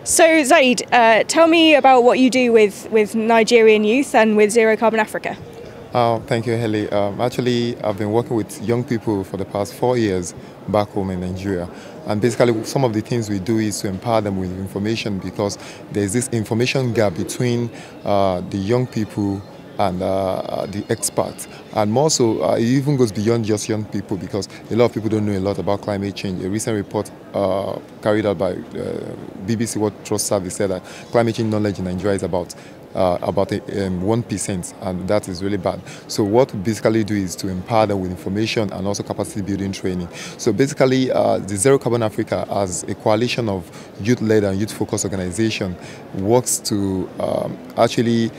So Zaid, tell me about what you do with Nigerian youth and with Zero Carbon Africa. Thank you, Ellie. Actually, I've been working with young people for the past 4 years back home in Nigeria. And basically, some of the things we do is to empower them with information because there's this information gap between the young people and the experts. And more so, it even goes beyond just young people because a lot of people don't know a lot about climate change. A recent report carried out by BBC World Trust Service said that climate change knowledge in Nigeria is about 1%, and that is really bad. So what we basically do is to empower them with information and also capacity building training. So basically, the Zero Carbon Africa, as a coalition of youth-led and youth-focused organization, works to actually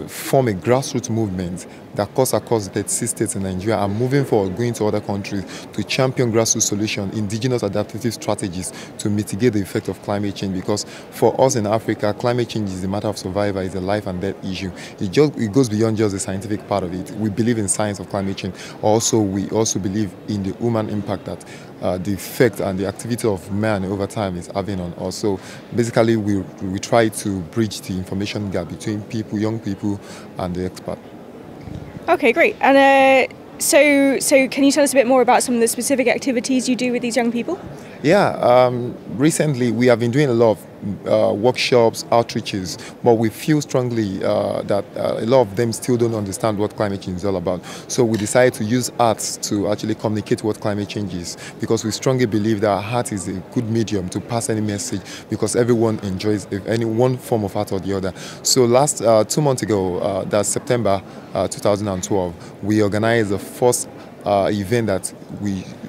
form a grassroots movement that cuts across the 36 states in Nigeria and moving forward, going to other countries to champion grassroots solutions, indigenous adaptive strategies to mitigate the effect of climate change. Because for us in Africa, climate change is a matter of survival, it's a life and death issue. It goes beyond just the scientific part of it. We believe in science of climate change. We also believe in the human impact that the effect and the activity of man over time is having on us. So basically, we try to bridge the information gap between people, young people, and the expert. Okay, great. And so can you tell us a bit more about some of the specific activities you do with these young people? Yeah, recently we have been doing a lot of workshops, outreaches, but we feel strongly that a lot of them still don't understand what climate change is all about. So we decided to use arts to actually communicate what climate change is, because we strongly believe that art is a good medium to pass any message, because everyone enjoys any one form of art or the other. So last 2 months ago, that's September 2012, we organized the first event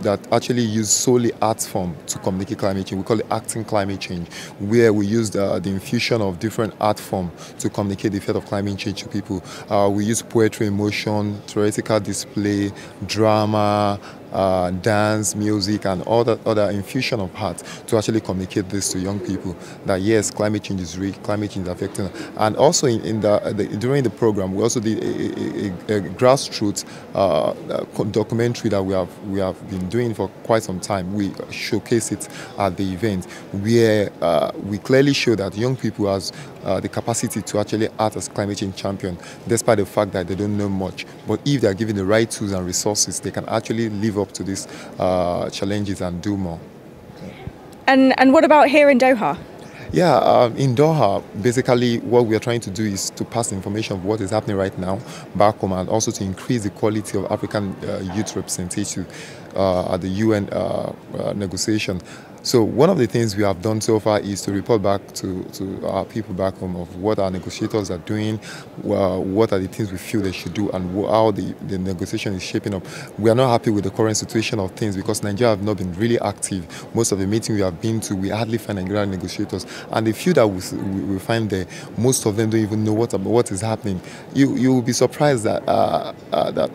that actually use solely art form to communicate climate change. We call it Acting Climate Change, where we used the infusion of different art form to communicate the effect of climate change to people. We use poetry, emotion, theoretical display, drama, dance, music, and all that other infusion of art to actually communicate this to young people that yes, climate change is real, climate change is affecting them. And also during the program, we also did a grassroots documentary that we have been doing for quite some time. We showcase it at the event where we clearly show that young people has the capacity to actually act as climate change champion, despite the fact that they don't know much. But if they are given the right tools and resources, they can actually live up to these challenges and do more. And what about here in Doha? Yeah, in Doha, basically what we are trying to do is to pass information of what is happening right now back home, and also to increase the quality of African youth representation at the UN negotiation. So one of the things we have done so far is to report back to our people back home of what our negotiators are doing, what are the things we feel they should do, and how the negotiation is shaping up. We are not happy with the current situation of things because Nigeria have not been really active. Most of the meetings we have been to, we hardly find Nigerian negotiators, and the few that we find there, most of them don't even know what is happening. You will be surprised that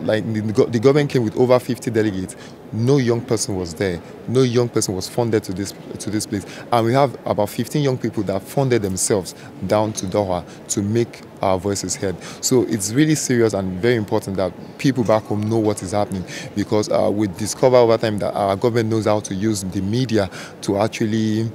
like the government came with over 50 delegates. No young person was there. No young person was funded to this place. And we have about 15 young people that funded themselves down to Doha to make our voices heard. So it's really serious and very important that people back home know what is happening, because we discover over time that our government knows how to use the media to actually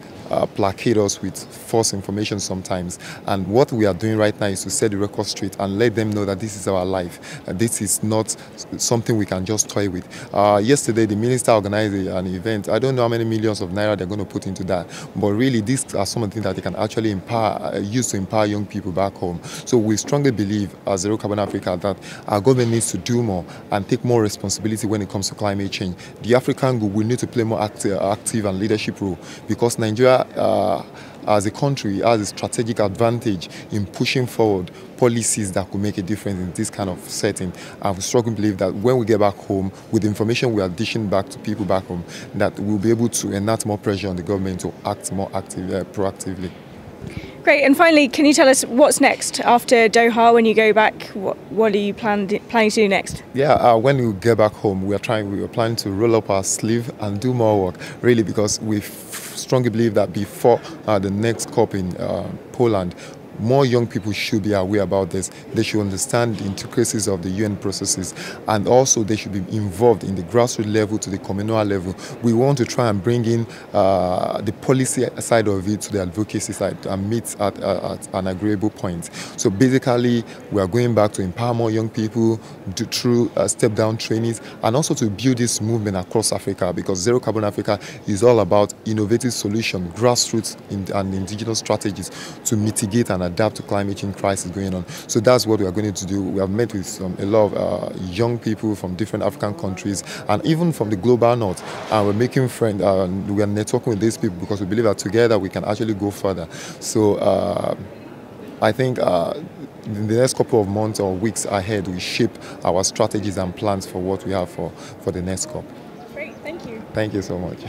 placate us with false information sometimes. And what we are doing right now is to set the record straight and let them know that this is our life. This is not something we can just toy with. Yesterday, the minister organized an event. I don't know how many millions of naira they're going to put into that, but really these are some of the things that they can actually use to empower young people back home. So we strongly believe as Zero Carbon Africa that our government needs to do more and take more responsibility when it comes to climate change. The African group will need to play more active and leadership role, because Nigeria as a country has a strategic advantage in pushing forward policies that could make a difference in this kind of setting. And we strongly believe that when we get back home, with the information we are dishing back to people back home, that we'll be able to enact more pressure on the government to act more proactively. Great. And finally, can you tell us what's next after Doha? When you go back, what are you planning to do next? Yeah, when we get back home, we are planning to roll up our sleeve and do more work, really, because we strongly believe that before the next COP in Poland, more young people should be aware about this. They should understand the intricacies of the UN processes, and also they should be involved in the grassroots level to the communal level. We want to try and bring in the policy side of it to the advocacy side and meet at an agreeable point. So basically, we are going back to empower more young people through step-down trainings, and also to build this movement across Africa, because Zero Carbon Africa is all about innovative solutions, grassroots and indigenous strategies to mitigate and adapt to climate change crisis going on. So that's what we are going to do. We have met with a lot of young people from different African countries and even from the global north, and we're making friends. We are networking with these people because we believe that together we can actually go further. So I think in the next couple of months or weeks ahead, we shape our strategies and plans for what we have for the next COP. Great, thank you. Thank you so much.